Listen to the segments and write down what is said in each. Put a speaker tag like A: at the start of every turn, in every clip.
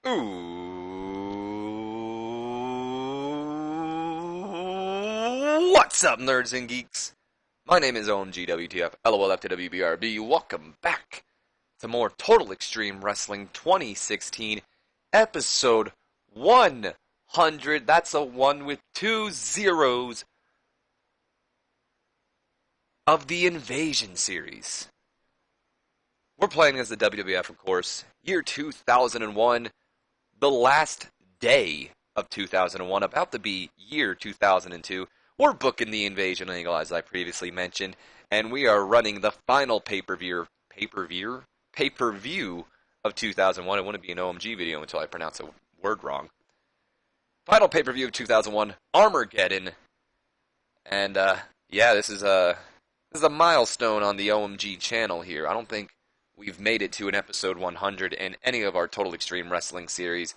A: Ooh, what's up, nerds and geeks? My name is OMGWTF, LOL after WBRB. Welcome back to more Total Extreme Wrestling 2016, episode 100. That's a 1 with 2 zeros of the Invasion series. We're playing as the WWF, of course, year 2001, the last day of 2001, about to be year 2002. We're booking the Invasion angle, as I previously mentioned, and we are running the final pay-per-view of 2001. It wouldn't be an OMG video until I pronounce a word wrong. Final pay-per-view of 2001, Armageddon, and yeah, this is a milestone on the OMG channel here. I don't think we've made it to an episode 100 in any of our Total Extreme Wrestling series,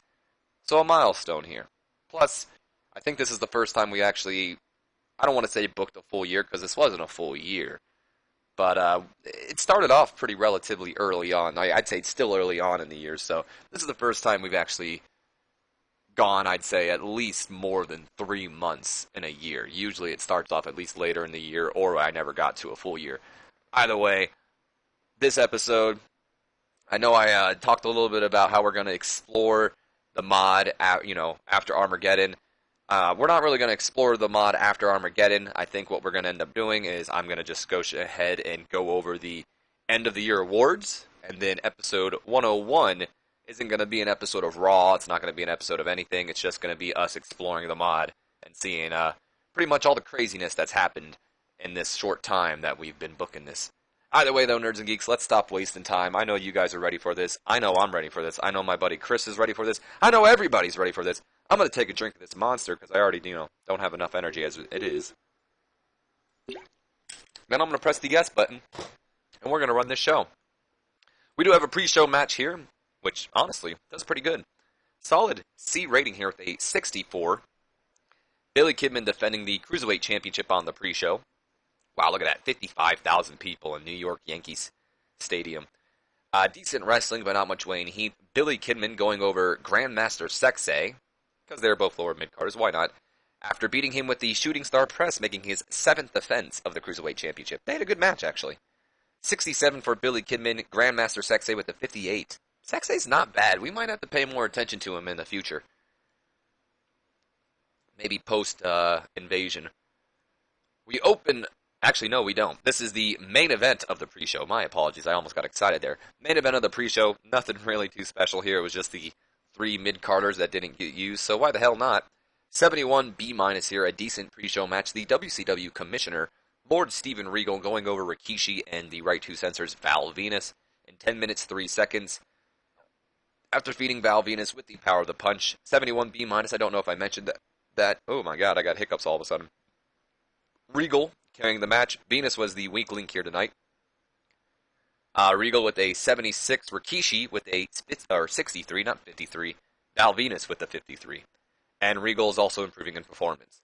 A: so a milestone here. Plus, I think this is the first time we actually, I don't want to say booked a full year, because this wasn't a full year, but it started off pretty relatively early on. I'd say it's still early on in the year, so this is the first time we've actually gone, I'd say, at least more than 3 months in a year. Usually it starts off at least later in the year, or I never got to a full year. Either way, this episode, I know I talked a little bit about how we're going to explore the mod, after Armageddon. We're not really going to explore the mod after Armageddon. I think what we're going to end up doing is I'm going to just go ahead and go over the end of the year awards, and then episode 101 isn't going to be an episode of Raw. It's not going to be an episode of anything. It's just going to be us exploring the mod and seeing pretty much all the craziness that's happened in this short time that we've been booking this. Either way, though, nerds and geeks, let's stop wasting time. I know you guys are ready for this. I know I'm ready for this. I know my buddy Chris is ready for this. I know everybody's ready for this. I'm going to take a drink of this monster because I already, don't have enough energy as it is. Then I'm going to press the yes button, and we're going to run this show. We do have a pre-show match here, which, honestly, does pretty good. Solid C rating here with a 64. Billy Kidman defending the Cruiserweight Championship on the pre-show. Wow, look at that. 55,000 people in New York Yankees Stadium. Decent wrestling, but not much weighing heat. Billy Kidman going over Grandmaster Sexay, because they're both lower mid-carders, why not? After beating him with the Shooting Star Press, making his 7th defense of the Cruiserweight Championship. They had a good match, actually. 67 for Billy Kidman, Grandmaster Sexay with the 58. Sexay's not bad. We might have to pay more attention to him in the future. Maybe post-invasion. We open... Actually, no, we don't. This is the main event of the pre-show. My apologies, I almost got excited there. Main event of the pre-show, nothing really too special here. It was just the 3 mid-carders that didn't get used, so why the hell not? 71 B- here, a decent pre-show match. The WCW Commissioner, Lord Steven Regal, going over Rikishi and the Right 2 Censors, Val Venus, in 10 minutes, 3 seconds. After feeding Val Venus with the power of the punch, 71 B-, I don't know if I mentioned that. Oh my god, I got hiccups all of a sudden. Regal carrying the match. Venus was the weak link here tonight. Regal with a 76. Rikishi with a 63, not 53. Val Venus with the 53. And Regal is also improving in performance.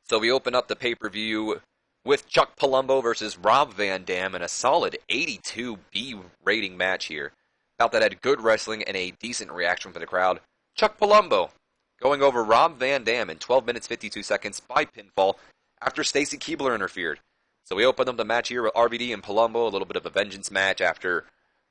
A: So we open up the pay-per-view with Chuck Palumbo versus Rob Van Dam in a solid 82 B rating match here. Felt that had good wrestling and a decent reaction from the crowd. Chuck Palumbo going over Rob Van Dam in 12 minutes 52 seconds by pinfall after Stacy Keibler interfered. So we opened up the match here with RVD and Palumbo, a little bit of a vengeance match after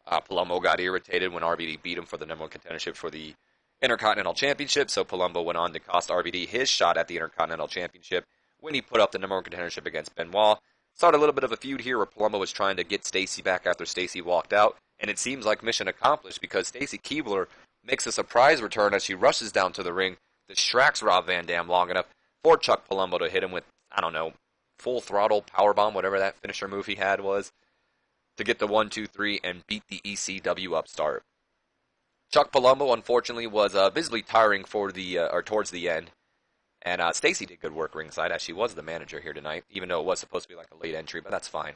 A: Palumbo got irritated when RVD beat him for the number 1 contendership for the Intercontinental Championship. So Palumbo went on to cost RVD his shot at the Intercontinental Championship when he put up the number 1 contendership against Benoit. Started a little bit of a feud here where Palumbo was trying to get Stacy back after Stacy walked out. And it seems like mission accomplished because Stacy Keibler makes a surprise return as she rushes down to the ring, distracts Rob Van Dam long enough for Chuck Palumbo to hit him with, I don't know, full throttle powerbomb, whatever that finisher move he had was, to get the 1, 2, 3 and beat the ECW upstart. Chuck Palumbo, unfortunately, was visibly tiring for towards the end, and Stacy did good work ringside as she was the manager here tonight, even though it was supposed to be like a late entry, but that's fine.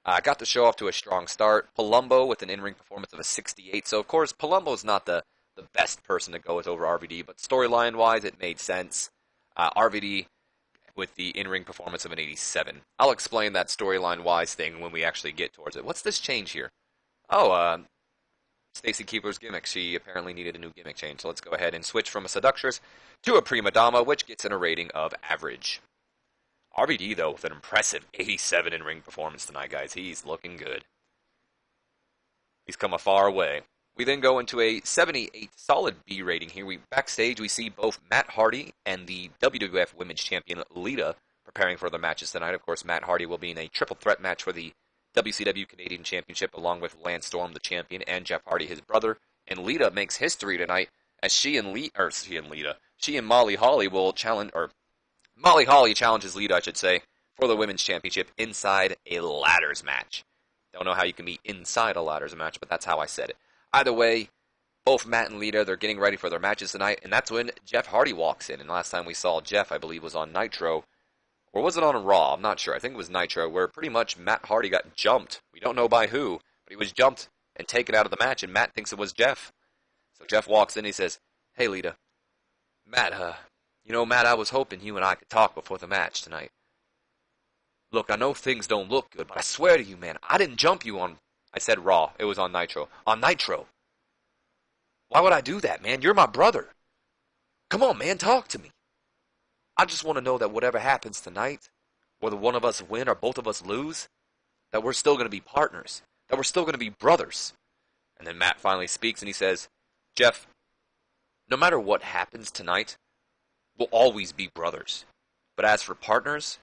A: Got the show off to a strong start. Palumbo with an in-ring performance of a 68, so of course Palumbo's not the best person to go with over RVD, but storyline-wise it made sense. RVD with the in-ring performance of an 87. I'll explain that storyline-wise thing when we actually get towards it. What's this change here? Oh, Stacy Keibler's gimmick. She apparently needed a new gimmick change. So let's go ahead and switch from a seductress to a prima donna, which gets in a rating of average. RVD, though, with an impressive 87 in-ring performance tonight, guys. He's looking good. He's come a far way. We then go into a 78 solid B rating here. Backstage, we see both Matt Hardy and the WWF Women's Champion, Lita, preparing for their matches tonight. Of course, Matt Hardy will be in a triple threat match for the WCW Canadian Championship, along with Lance Storm, the champion, and Jeff Hardy, his brother. And Lita makes history tonight as she and Molly Holly will challenge, or Molly Holly challenges Lita, I should say, for the Women's Championship inside a ladders match. Don't know how you can be inside a ladders match, but that's how I said it. Either way, both Matt and Lita, they're getting ready for their matches tonight, and that's when Jeff Hardy walks in. And last time we saw Jeff, I believe, was on Nitro, or was it on Raw? I'm not sure. I think it was Nitro, where pretty much Matt Hardy got jumped. We don't know by who, but he was jumped and taken out of the match, and Matt thinks it was Jeff. So Jeff walks in and he says, "Hey, Lita. Matt, Matt, I was hoping you and I could talk before the match tonight. Look, I know things don't look good, but I swear to you, man, I didn't jump you on..." I said Raw. It was on Nitro. On Nitro. Why would I do that, man? You're my brother. Come on, man, talk to me. I just want to know that whatever happens tonight, whether one of us win or both of us lose, that we're still going to be partners, that we're still going to be brothers. And then Matt finally speaks and he says, "Jeff, no matter what happens tonight, we'll always be brothers. But as for partners,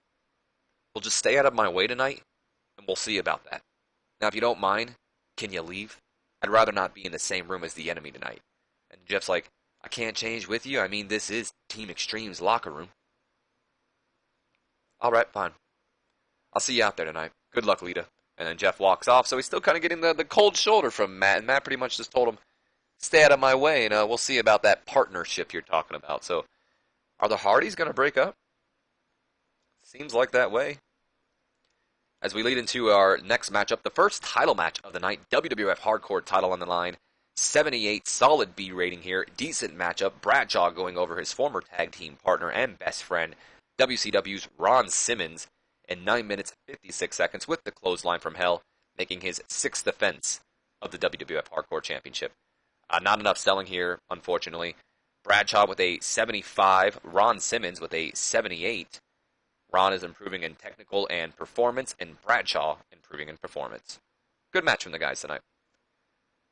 A: we'll just stay out of my way tonight, and we'll see about that. Now, if you don't mind, can you leave? I'd rather not be in the same room as the enemy tonight." And Jeff's like, "I can't change with you. I mean, this is Team Extreme's locker room." "All right, fine. I'll see you out there tonight. Good luck, Lita." And then Jeff walks off, so he's still kind of getting the cold shoulder from Matt, and Matt pretty much just told him, "Stay out of my way, and we'll see about that partnership you're talking about." So, are the Hardys going to break up? Seems like that way. As we lead into our next matchup, the first title match of the night, WWF Hardcore title on the line. 78 solid B rating here. Decent matchup. Bradshaw going over his former tag team partner and best friend, WCW's Ron Simmons, in 9 minutes 56 seconds with the clothesline from hell, making his 6th defense of the WWF Hardcore Championship. Not enough selling here, unfortunately. Bradshaw with a 75, Ron Simmons with a 78. Ron is improving in technical and performance, and Bradshaw improving in performance. Good match from the guys tonight.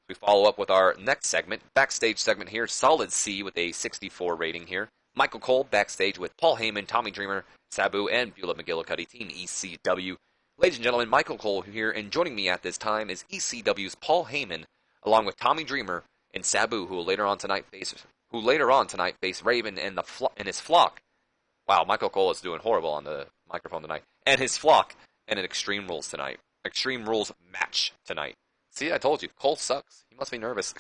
A: We follow up with our next segment, backstage segment here, solid C with a 64 rating here. Michael Cole backstage with Paul Heyman, Tommy Dreamer, Sabu, and Beulah McGillicuddy, Team ECW. Ladies and gentlemen, Michael Cole here, and joining me at this time is ECW's Paul Heyman, along with Tommy Dreamer and Sabu, who will later on tonight face Raven and his flock. Wow, Michael Cole is doing horrible on the microphone tonight. And his flock in an Extreme Rules tonight. Extreme Rules match tonight. See, I told you, Cole sucks. He must be nervous.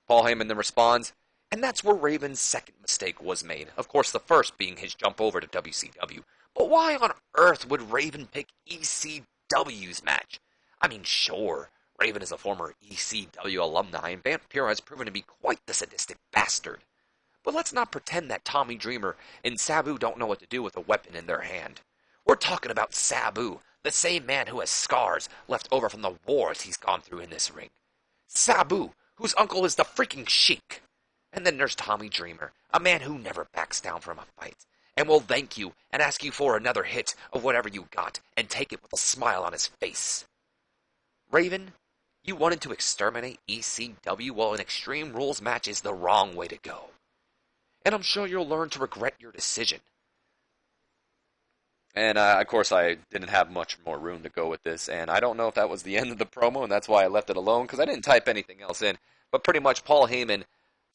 A: Paul Heyman then responds, and that's where Raven's second mistake was made. Of course, the first being his jump over to WCW. But why on earth would Raven pick ECW's match? I mean, sure, Raven is a former ECW alumni, and Vampiro has proven to be quite the sadistic bastard. But let's not pretend that Tommy Dreamer and Sabu don't know what to do with a weapon in their hand. We're talking about Sabu, the same man who has scars left over from the wars he's gone through in this ring. Sabu, whose uncle is the freaking Sheik. And then there's Tommy Dreamer, a man who never backs down from a fight, and will thank you and ask you for another hit of whatever you got, and take it with a smile on his face. Raven, you wanted to exterminate ECW, well, an Extreme Rules match is the wrong way to go. And I'm sure you'll learn to regret your decision. And, of course, I didn't have much more room to go with this, and I don't know if that was the end of the promo, and that's why I left it alone, because I didn't type anything else in. But pretty much Paul Heyman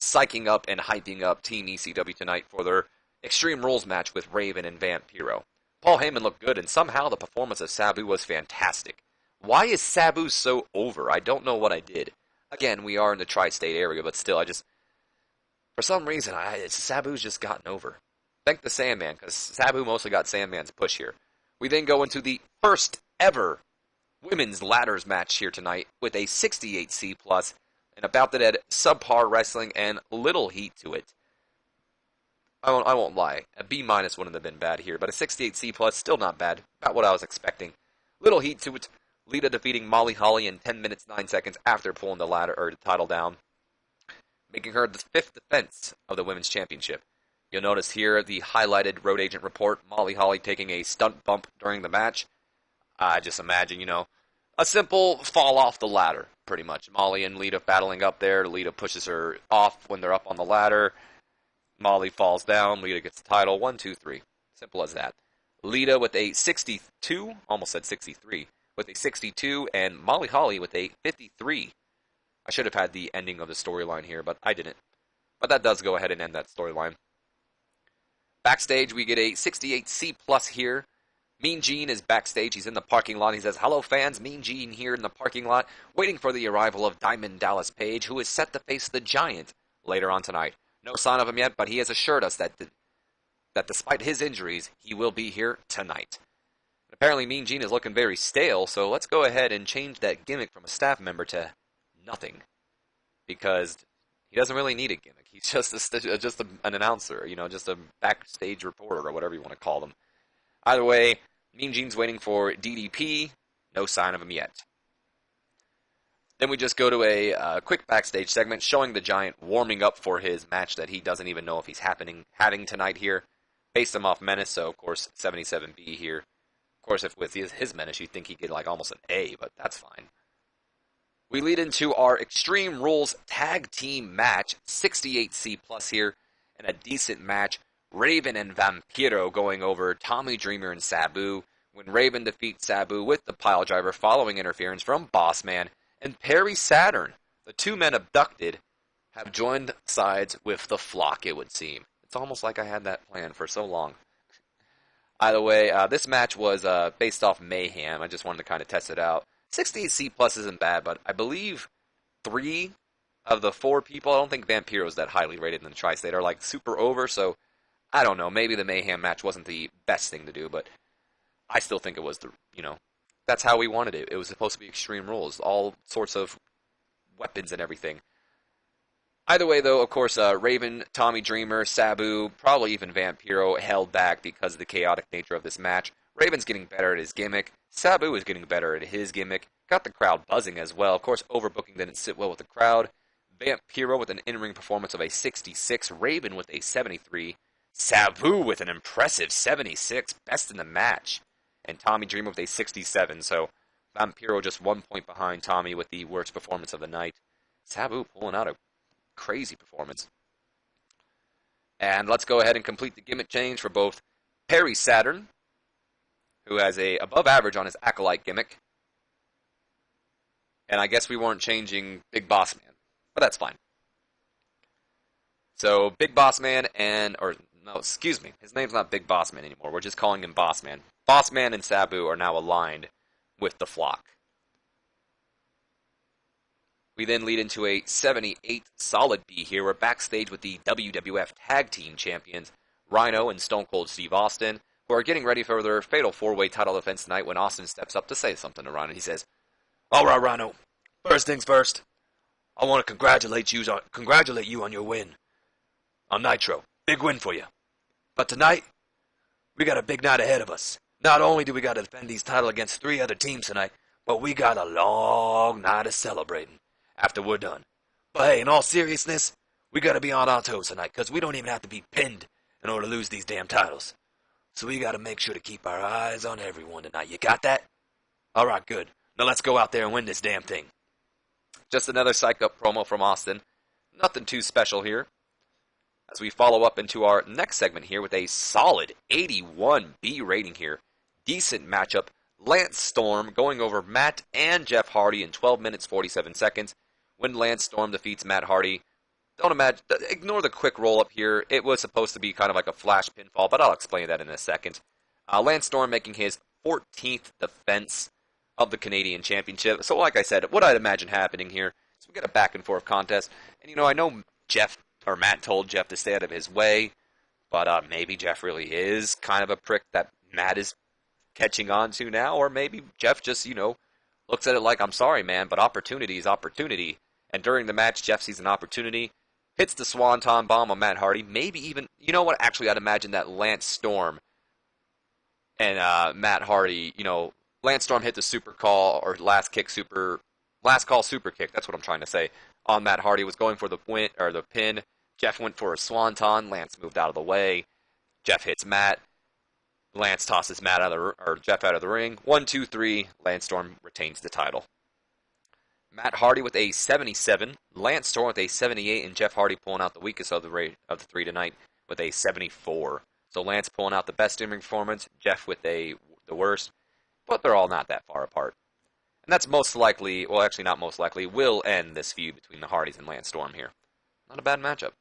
A: psyching up and hyping up Team ECW tonight for their Extreme Rules match with Raven and Vampiro. Paul Heyman looked good, and somehow the performance of Sabu was fantastic. Why is Sabu so over? I don't know what I did. Again, we are in the tri-state area, but still, for some reason, Sabu's just gotten over. Thank the Sandman, because Sabu mostly got Sandman's push here. We then go into the first ever women's ladders match here tonight with a 68C+, and about that had subpar wrestling and little heat to it. I won't lie, a B- wouldn't have been bad here, but a 68C+, still not bad, about what I was expecting. Little heat to it, Lita defeating Molly Holly in 10 minutes 9 seconds after pulling the title down, making her the 5th defense of the Women's Championship. You'll notice here the highlighted road agent report, Molly Holly taking a stunt bump during the match. I just imagine, a simple fall off the ladder, pretty much. Molly and Lita battling up there. Lita pushes her off when they're up on the ladder. Molly falls down. Lita gets the title. 1, 2, 3. Simple as that. Lita with a 62, almost said 63, with a 62, and Molly Holly with a 53. I should have had the ending of the storyline here, but I didn't. But that does go ahead and end that storyline. Backstage, we get a 68C+ here. Mean Gene is backstage. He's in the parking lot. He says, "Hello, fans. Mean Gene here in the parking lot, waiting for the arrival of Diamond Dallas Page, who is set to face the Giant later on tonight. No sign of him yet, but he has assured us that despite his injuries, he will be here tonight." Apparently, Mean Gene is looking very stale, so let's go ahead and change that gimmick from a staff member to nothing, because he doesn't really need a gimmick. He's just an announcer, just a backstage reporter or whatever you want to call them. Either way, Mean Gene's waiting for DDP. No sign of him yet. Then we just go to a quick backstage segment showing the Giant warming up for his match that he doesn't even know if he's having tonight here. Based him off Menace, so of course 77B here. Of course, if with his Menace, you'd think he'd get like almost an A, but that's fine. We lead into our Extreme Rules Tag Team match, 68C+ here, and a decent match. Raven and Vampiro going over Tommy Dreamer and Sabu, when Raven defeats Sabu with the piledriver following interference from Bossman, and Perry Saturn. The two men abducted have joined sides with the flock, it would seem. It's almost like I had that planned for so long. Either way, this match was based off Mayhem. I just wanted to kind of test it out. 68C+ isn't bad, but I believe 3 of the 4 people, I don't think Vampiro's that highly rated in the Tri-State, are like super over, so I don't know. Maybe the Mayhem match wasn't the best thing to do, but I still think it was that's how we wanted it. It was supposed to be Extreme Rules, all sorts of weapons and everything. Either way, though, of course, Raven, Tommy Dreamer, Sabu, probably even Vampiro held back because of the chaotic nature of this match. Raven's getting better at his gimmick. Sabu is getting better at his gimmick. Got the crowd buzzing as well. Of course, overbooking didn't sit well with the crowd. Vampiro with an in-ring performance of a 66. Raven with a 73. Sabu with an impressive 76. Best in the match. And Tommy Dreamer with a 67. So Vampiro just 1 point behind Tommy with the worst performance of the night. Sabu pulling out a crazy performance. And let's go ahead and complete the gimmick change for both Perry Saturn, who has a above average on his Acolyte gimmick. And I guess we weren't changing Big Boss Man, but that's fine. So Big Boss Man his name's not Big Boss Man anymore. We're just calling him Boss Man. Boss Man and Sabu are now aligned with the flock. We then lead into a 78 solid B here. We're backstage with the WWF Tag Team Champions, Rhino and Stone Cold Steve Austin, who are getting ready for their fatal 4-way title defense tonight when Austin steps up to say something to Rhino. He says, "All right, Rhino, first things first, I want to congratulate you on your win on Nitro. Big win for you. But tonight, we got a big night ahead of us. Not only do we got to defend these titles against 3 other teams tonight, but we got a long night of celebrating after we're done. But hey, in all seriousness, we got to be on our toes tonight, because we don't even have to be pinned in order to lose these damn titles. So we got to make sure to keep our eyes on everyone tonight. You got that? Alright, good. Now let's go out there and win this damn thing." Just another psych-up promo from Austin. Nothing too special here. As we follow up into our next segment here with a solid 81 B rating here. Decent matchup. Lance Storm going over Matt and Jeff Hardy in 12 minutes 47 seconds. When Lance Storm defeats Matt Hardy, ignore the quick roll-up here. It was supposed to be kind of like a flash pinfall, but I'll explain that in a second. Lance Storm making his 14th defense of the Canadian Championship. So like I said, what I'd imagine happening here is we get a back-and-forth contest. And, I know Matt told Jeff to stay out of his way, but maybe Jeff really is kind of a prick that Matt is catching on to now, or maybe Jeff just, looks at it like, "I'm sorry, man, but opportunity is opportunity." And during the match, Jeff sees an opportunity, hits the Swanton Bomb on Matt Hardy. Maybe even, actually, I'd imagine that Lance Storm and Matt Hardy, Lance Storm hit the super call, or last call super kick, that's what I'm trying to say, on Matt Hardy, was going for the win, or the pin. Jeff went for a swanton, Lance moved out of the way. Jeff hits Matt. Lance tosses Jeff out of the ring. 1, 2, 3. Lance Storm retains the title. Matt Hardy with a 77. Lance Storm with a 78, and Jeff Hardy pulling out the weakest of the three tonight with a 74. So Lance pulling out the best in-ring performance. Jeff with the worst, but they're all not that far apart. And that's most likely, well, actually not most likely, will end this feud between the Hardys and Lance Storm here. Not a bad matchup.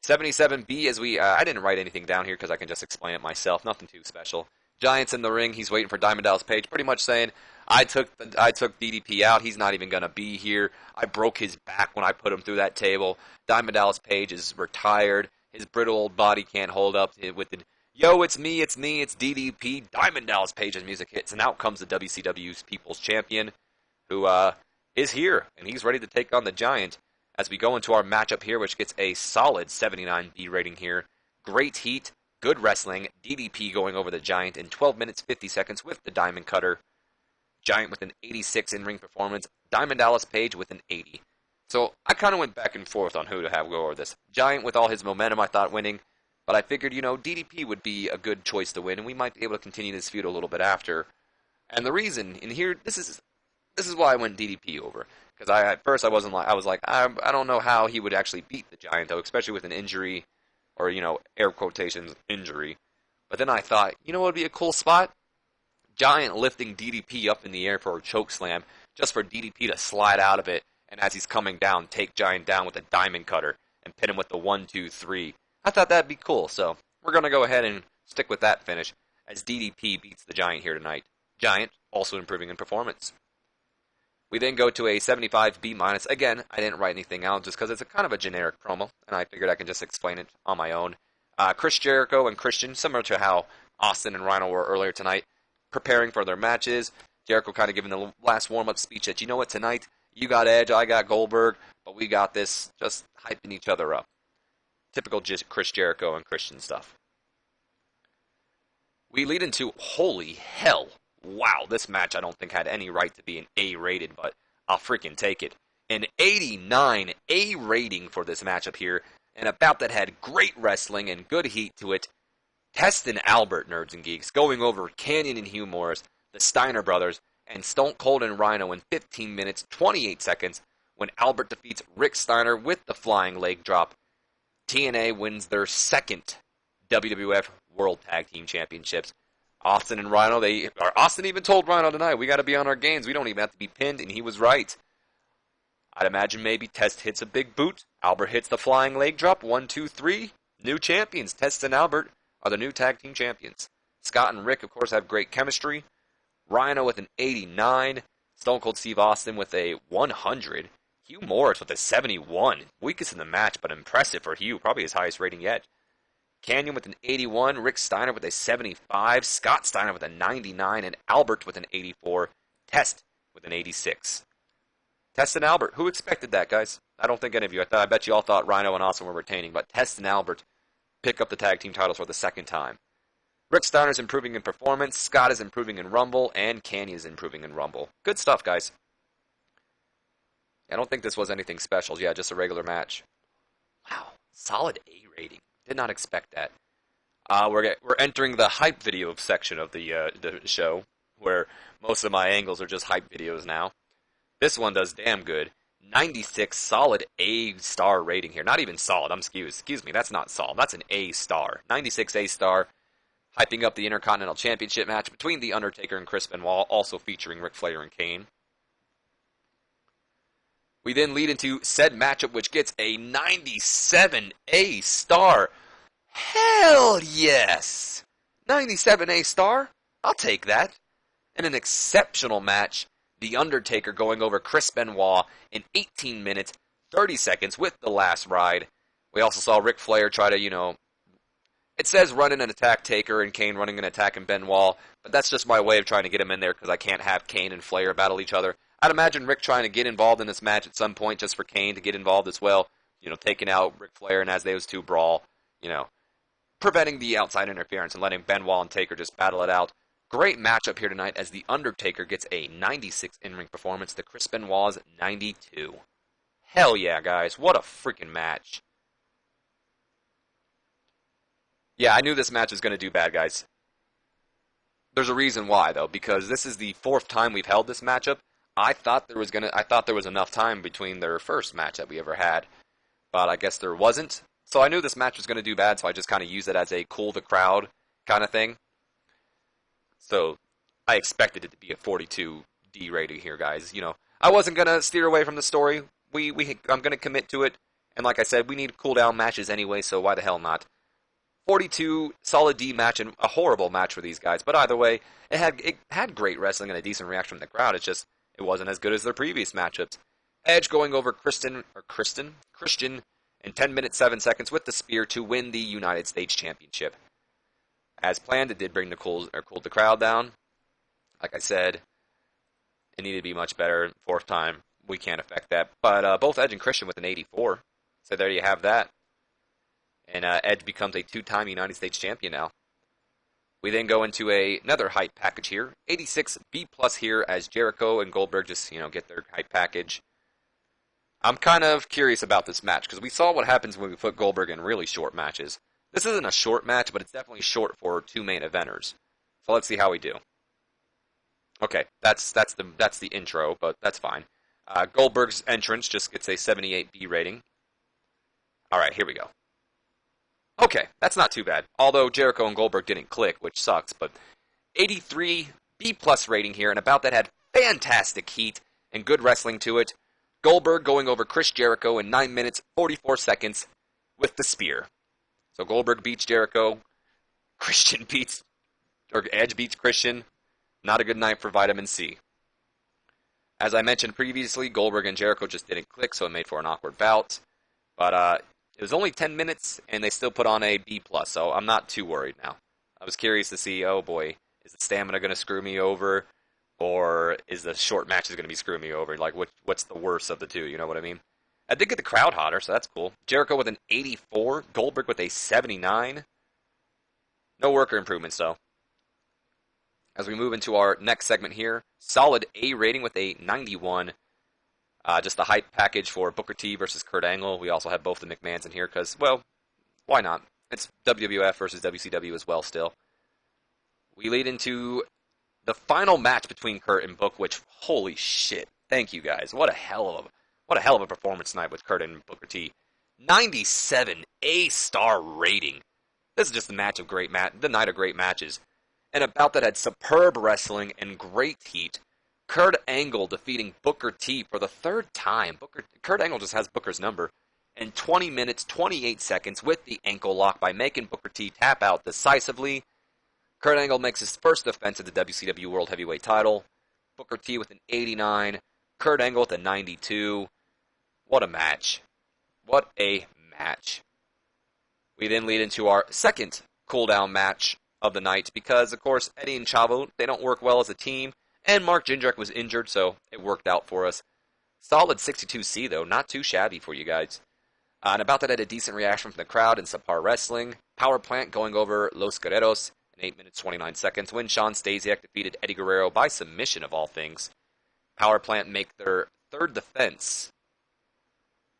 A: 77B, as I didn't write anything down here because I can just explain it myself. Nothing too special. Giant's in the ring. He's waiting for Diamond Dallas Page, pretty much saying, I took DDP out. He's not even going to be here. I broke his back when I put him through that table. Diamond Dallas Page is retired. His brittle old body can't hold up with the, yo, it's me, it's DDP. Diamond Dallas Page's music hits, and out comes the WCW's People's Champion, who is here, and he's ready to take on the Giant. As we go into our matchup here, which gets a solid 79B rating here. Great heat, good wrestling. DDP going over the Giant in 12 minutes 50 seconds with the Diamond Cutter. Giant with an 86 in-ring performance. Diamond Dallas Page with an 80. So I kind of went back and forth on who to have go over this. Giant with all his momentum, I thought winning. But I figured, DDP would be a good choice to win, and we might be able to continue this feud a little bit after. And the reason, and here, this is why I went DDP over. Because at first I was like, I don't know how he would actually beat the Giant, though, especially with an injury, or, air quotations, injury. But then I thought, what would be a cool spot? Giant lifting DDP up in the air for a choke slam, just for DDP to slide out of it, and as he's coming down, take Giant down with a Diamond Cutter, and pin him with the 1, 2, 3. I thought that'd be cool, so we're going to go ahead and stick with that finish, as DDP beats the Giant here tonight. Giant also improving in performance. We then go to a 75B-. Again, I didn't write anything out just because it's a kind of a generic promo, and I figured I can just explain it on my own. Chris Jericho and Christian, similar to how Austin and Rhino were earlier tonight, preparing for their matches. Jericho kind of giving the last warm-up speech that, tonight, you got Edge, I got Goldberg, but we got this, just hyping each other up. Typical Chris Jericho and Christian stuff. We lead into, holy hell, wow, this match I don't think had any right to be an A rated, but I'll freaking take it. An 89 A rating for this matchup here, and a bout that had great wrestling and good heat to it. Test and Albert, nerds and geeks, going over Canyon and Hugh Morris, the Steiner brothers, and Stone Cold and Rhino in 15 minutes, 28 seconds, when Albert defeats Rick Steiner with the flying leg drop. TNA wins their second WWF World Tag Team Championships. Austin and Rhino, Austin even told Rhino tonight, we got to be on our games. We don't even have to be pinned, and he was right. I'd imagine maybe Test hits a big boot. Albert hits the flying leg drop. 1, 2, 3. New champions. Test and Albert are the new tag team champions. Scott and Rick, of course, have great chemistry. Rhino with an 89. Stone Cold Steve Austin with a 100. Hugh Morris with a 71. Weakest in the match, but impressive for Hugh. Probably his highest rating yet. Canyon with an 81, Rick Steiner with a 75, Scott Steiner with a 99, and Albert with an 84, Test with an 86. Test and Albert, who expected that, guys? I don't think any of you. I bet you all thought Rhino and Austin were retaining, but Test and Albert pick up the tag team titles for the second time. Rick Steiner's improving in performance, Scott is improving in Rumble, and Canyon is improving in Rumble. Good stuff, guys. I don't think this was anything special. Yeah, just a regular match. Wow, solid A rating. Did not expect that. We're entering the hype video section of the show, where most of my angles are just hype videos now. This one does damn good. 96 solid A star rating here. Not even solid. Excuse me. That's not solid. That's an A star. 96 A star. Hyping up the Intercontinental Championship match between The Undertaker and Chris Benoit, also featuring Ric Flair and Kane. We then lead into said matchup, which gets a 97 A star. Hell yes! 97 A star? I'll take that. In an exceptional match, The Undertaker going over Chris Benoit in 18 minutes, 30 seconds with the last ride. We also saw Ric Flair try to, it says running and attack Taker and Kane running and attacking Benoit, but that's just my way of trying to get him in there because I can't have Kane and Flair battle each other. I'd imagine Rick trying to get involved in this match at some point just for Kane to get involved as well, taking out Ric Flair and as those two brawl, preventing the outside interference and letting Benoit and Taker just battle it out. Great matchup here tonight as the Undertaker gets a 96 in-ring performance to Chris Benoit's 92. Hell yeah, guys. What a freaking match. Yeah, I knew this match was going to do bad, guys. There's a reason why, though, because this is the 4th time we've held this matchup. I thought there was enough time between their first match that we ever had, but I guess there wasn't. So I knew this match was going to do bad, so I just kind of used it as a cool the crowd kind of thing. So I expected it to be a 42D rating here, guys. You know, I wasn't going to steer away from the story. I'm going to commit to it. And like I said, we need cooldown matches anyway, so why the hell not? 42 solid D match and a horrible match for these guys. But either way, it had great wrestling and a decent reaction from the crowd. It's just, it wasn't as good as their previous matchups. Edge going over Christian in 10 minutes 7 seconds with the spear to win the United States Championship. As planned, it did bring cooled the crowd down. Like I said, it needed to be much better. 4th time, we can't affect that. But both Edge and Christian with an 84. So there you have that. And Edge becomes a 2-time United States champion now. We then go into another hype package here. 86 B+ here as Jericho and Goldberg just, get their hype package. I'm kind of curious about this match because we saw what happens when we put Goldberg in really short matches. This isn't a short match, but it's definitely short for 2 main eventers. So let's see how we do. Okay, that's the intro, but that's fine. Goldberg's entrance just gets a 78B rating. All right, here we go. Okay, that's not too bad. Although Jericho and Goldberg didn't click, which sucks, but 83 B+ rating here, and about that had fantastic heat and good wrestling to it. Goldberg going over Chris Jericho in 9 minutes 44 seconds with the spear. So Goldberg beats Jericho, Edge beats Christian. Not a good night for Vitamin C. As I mentioned previously, Goldberg and Jericho just didn't click, so it made for an awkward bout. But it was only 10 minutes, and they still put on a B+, so I'm not too worried now. I was curious to see, oh boy, is the stamina going to screw me over, or is the short matches going to be screwing me over? Like, what's the worst of the two, you know what I mean? I did get the crowd hotter, so that's cool. Jericho with an 84, Goldberg with a 79. No worker improvements, though. As we move into our next segment here, solid A rating with a 91. Just the hype package for Booker T versus Kurt Angle. We also have both the McMahons in here because, well, why not? It's WWF versus WCW as well still. We lead into the final match between Kurt and Book, which, holy shit, thank you guys. What a hell of a performance tonight with Kurt and Booker T. 97 A-star rating. This is just the night of great matches. And about that had superb wrestling and great heat. Kurt Angle defeating Booker T for the 3rd time. Kurt Angle just has Booker's number. In 20 minutes, 28 seconds with the ankle lock by making Booker T tap out decisively. Kurt Angle makes his first defense of the WCW World Heavyweight title. Booker T with an 89. Kurt Angle with a 92. What a match. What a match. We then lead into our second cooldown match of the night because, of course, Eddie and Chavo, they don't work well as a team, and Mark Jindrak was injured, so it worked out for us. Solid 62C, though, not too shabby for you guys. And about that, had a decent reaction from the crowd in subpar wrestling. Power Plant going over Los Guerreros in 8 minutes 29 seconds when Shawn Stasiak defeated Eddie Guerrero by submission of all things. Power Plant make their 3rd defense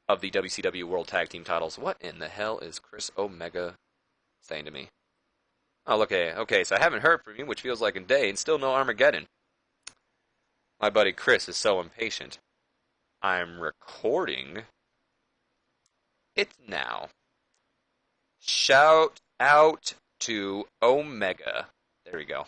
A: of the WCW World Tag Team titles. What in the hell is Chris Omega saying to me? Oh, okay, so I haven't heard from you, which feels like a day, and still no Armageddon. My buddy Chris is so impatient. I'm recording it now. Shout out to Omega. There we go.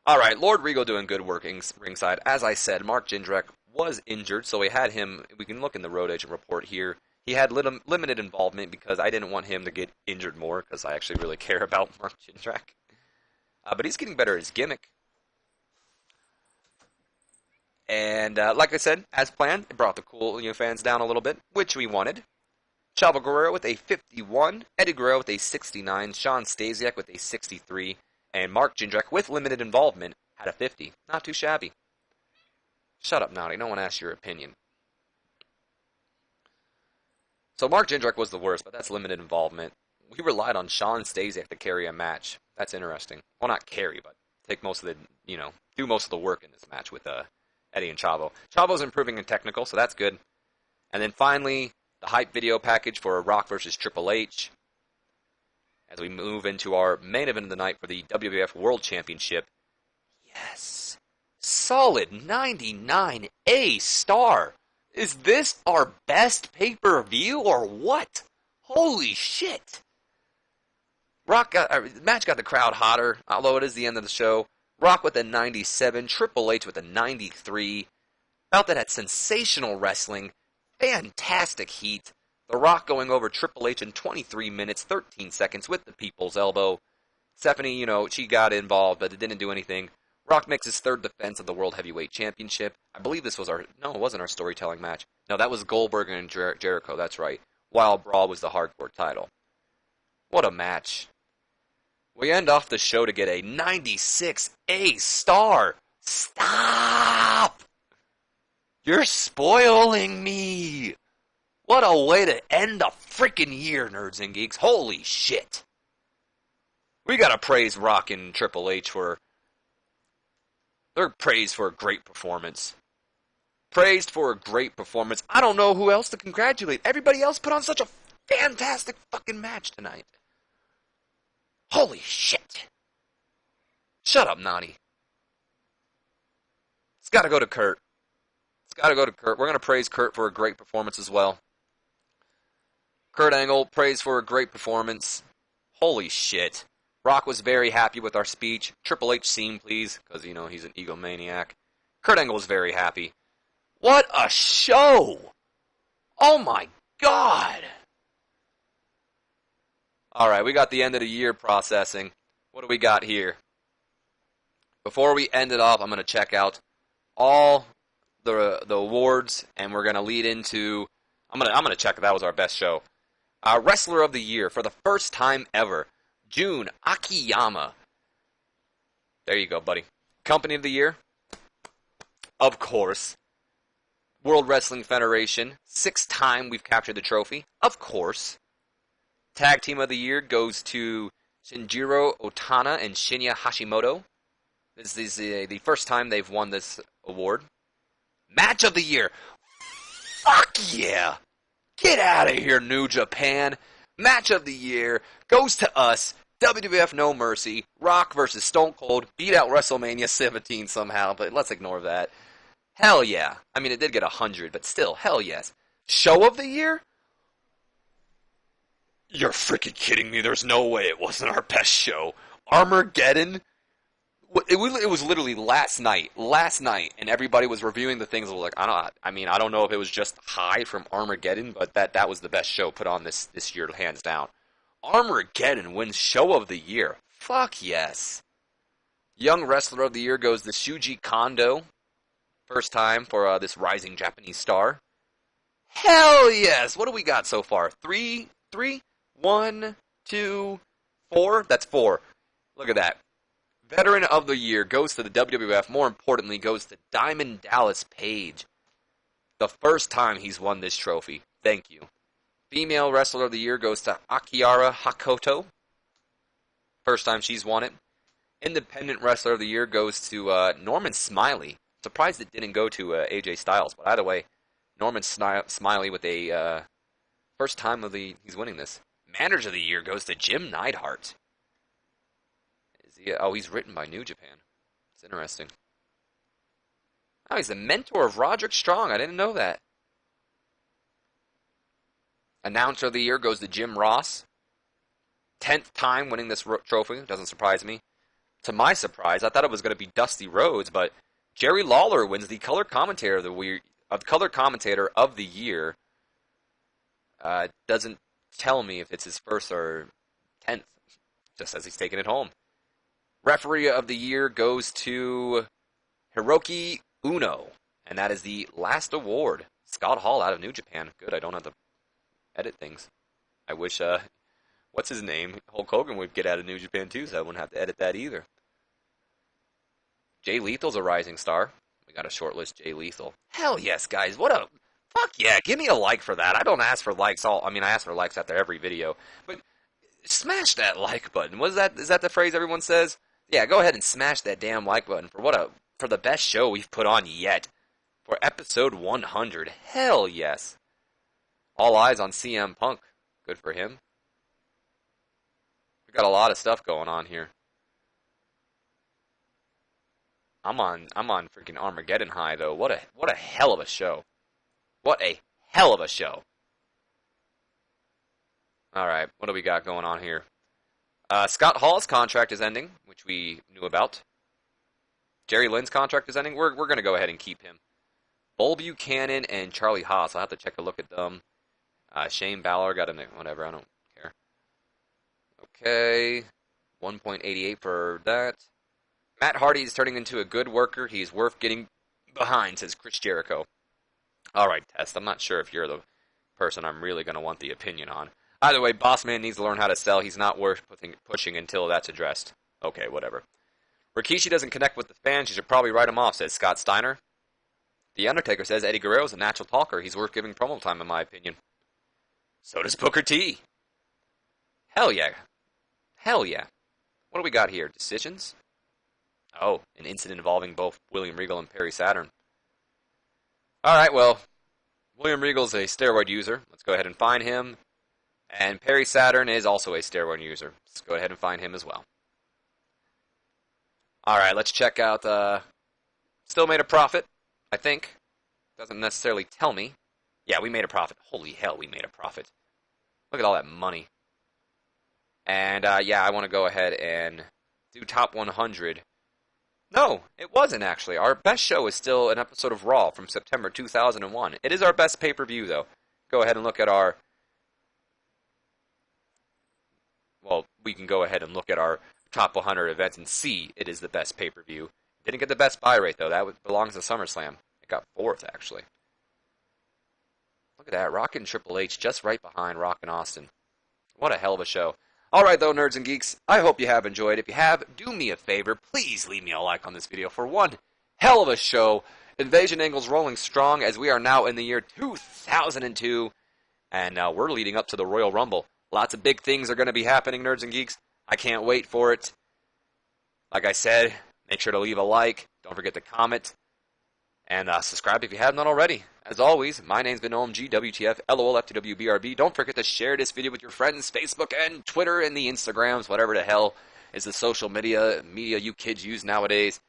A: Alright, Lord Regal doing good work ringside. As I said, Mark Jindrak was injured, so we had him, we can look in the Road Agent report here. He had limited involvement because I didn't want him to get injured more because I actually really care about Mark Jindrak. But he's getting better at his gimmick. And like I said, as planned, it brought the cool fans down a little bit, which we wanted. Chavo Guerrero with a 51, Eddie Guerrero with a 69, Shawn Stasiak with a 63, and Mark Jindrak with limited involvement had a 50. Not too shabby. Shut up, Naughty. No one asked your opinion. So Mark Jindrak was the worst, but that's limited involvement. We relied on Shawn Stasiak to carry a match. That's interesting. Well, not carry, but take most of the, do most of the work in this match with Eddie and Chavo. Chavo's improving in technical, so that's good. And then finally, the hype video package for Rock versus Triple H. As we move into our main event of the night for the WWF World Championship. Yes. Solid 99 A-star. Is this our best pay-per-view or what? Holy shit. Match got the crowd hotter, although it is the end of the show. Rock with a 97, Triple H with a 93. Felt that had sensational wrestling, fantastic heat. The Rock going over Triple H in 23 minutes, 13 seconds with the People's Elbow. Stephanie, she got involved, but it didn't do anything. Rock makes his third defense of the World Heavyweight Championship. I believe this was it wasn't our storytelling match. No, that was Goldberg and Jericho, that's right. Wild Brawl was the hardcore title. What a match. We end off the show to get a 96 A-star. Stop! You're spoiling me! What a way to end the freaking year, nerds and geeks. Holy shit. We gotta praise Rock and Triple H for their praise for a great performance. Praised for a great performance. I don't know who else to congratulate. Everybody else put on such a fantastic fucking match tonight. Holy shit. Shut up, Nani. It's gotta go to Kurt. We're gonna praise Kurt for a great performance as well. Kurt Angle praised for a great performance. Holy shit. Rock was very happy with our speech. Triple H seemed pleased, because, he's an egomaniac. Kurt Angle was very happy. What a show! Oh my god! Alright, we got the end of the year processing. What do we got here? Before we end it off, I'm going to check out all the awards, and we're going to lead into... I'm gonna check if that was our best show. Wrestler of the Year, for the first time ever, Jun Akiyama. There you go, buddy. Company of the Year, of course. World Wrestling Federation, 6th time we've captured the trophy, of course. Tag Team of the Year goes to Shinjiro Otana and Shinya Hashimoto. This is the first time they've won this award. Match of the Year. Fuck yeah! Get out of here, New Japan. Match of the Year goes to us. WWF No Mercy. Rock versus Stone Cold. Beat out WrestleMania 17 somehow, but let's ignore that. Hell yeah. I mean, it did get 100, but still, hell yes. Show of the Year? You're freaking kidding me. There's no way it wasn't our best show. Armageddon? It was literally last night, and everybody was reviewing the things. Like, I don't know if it was just high from Armageddon, but that was the best show put on this year, hands down. Armageddon wins Show of the Year. Fuck yes. Young Wrestler of the Year goes to Shuji Kondo. First time for this rising Japanese star. Hell yes. What do we got so far? 3? 1, 2, 4? That's 4. Look at that. Veteran of the Year goes to the WWF. More importantly, goes to Diamond Dallas Page. The first time he's won this trophy. Thank you. Female Wrestler of the Year goes to Akihara Hakoto. First time she's won it. Independent Wrestler of the Year goes to Norman Smiley. Surprised it didn't go to AJ Styles. But either way, Norman Smiley with a first time he's winning this. Manager of the Year goes to Jim Neidhart. He's written by New Japan. It's interesting. Oh, he's the mentor of Roderick Strong. I didn't know that. Announcer of the Year goes to Jim Ross. 10th time winning this trophy. Doesn't surprise me. To my surprise, I thought it was going to be Dusty Rhodes, but Jerry Lawler wins the color commentator of the year. Doesn't tell me if it's his first or 10th. Just says he's taking it home. Referee of the Year goes to Hiroki Uno, and that is the last award. Scott Hall out of New Japan. Good, I don't have to edit things. I wish, what's his name? Hulk Hogan would get out of New Japan too, so I wouldn't have to edit that either. Jay Lethal's a rising star. We got a short list, Jay Lethal. Hell yes, guys. Fuck yeah, give me a like for that. I don't ask for likes I ask for likes after every video. But smash that like button. Is that the phrase everyone says? Yeah, go ahead and smash that damn like button for the best show we've put on yet. For episode 100. Hell yes. All eyes on CM Punk. Good for him. We got a lot of stuff going on here. I'm on freaking Armageddon high though. What a hell of a show. What a hell of a show. All right, what do we got going on here? Scott Hall's contract is ending, which we knew about. Jerry Lynn's contract is ending. We're going to go ahead and keep him. Bull Buchanan and Charlie Haas. I'll have to take a look at them. Shane Balor got a whatever. I don't care. Okay, 1.88 for that. Matt Hardy is turning into a good worker. He's worth getting behind, says Chris Jericho. All right, Test. I'm not sure if you're the person I'm really going to want the opinion on. Either way, Boss Man needs to learn how to sell. He's not worth pushing until that's addressed. Okay, whatever. Rikishi doesn't connect with the fans. You should probably write him off, says Scott Steiner. The Undertaker says Eddie Guerrero's a natural talker. He's worth giving promo time, in my opinion. So does Booker T. Hell yeah. Hell yeah. What do we got here? Decisions? Oh, an incident involving both William Regal and Perry Saturn. Alright, well, William Regal's a steroid user. Let's go ahead and find him. And Perry Saturn is also a steroid user. Let's go ahead and find him as well. Alright, let's check out, still made a profit, I think. Doesn't necessarily tell me. Yeah, we made a profit. Holy hell, we made a profit. Look at all that money. And, yeah, I want to go ahead and do top 100. No, it wasn't actually. Our best show is still an episode of Raw from September 2001. It is our best pay-per-view, though. Go ahead and look at our... Well, we can go ahead and look at our top 100 events and see it is the best pay-per-view. Didn't get the best buy rate, though. That belongs to SummerSlam. It got 4th, actually. Look at that. Rock and Triple H just right behind Rock and Austin. What a hell of a show. Alright, though, nerds and geeks, I hope you have enjoyed. If you have, do me a favor. Please leave me a like on this video for one hell of a show. Invasion Angle's rolling strong as we are now in the year 2002. And we're leading up to the Royal Rumble. Lots of big things are going to be happening, nerds and geeks. I can't wait for it. Like I said, make sure to leave a like. Don't forget to comment. And subscribe if you haven't already. As always, my name's Benoit, WTF, LOL, FTW, BRB. Don't forget to share this video with your friends, Facebook and Twitter and the Instagrams, whatever the hell is the social media you kids use nowadays.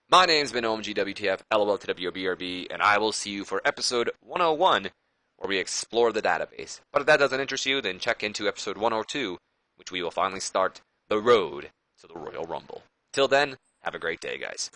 A: My name's Benoit, WTF, LOL, FTW, BRB, and I will see you for episode 101, where we explore the database. But if that doesn't interest you, then check into episode 102, which we will finally start the road to the Royal Rumble. Till then, have a great day, guys.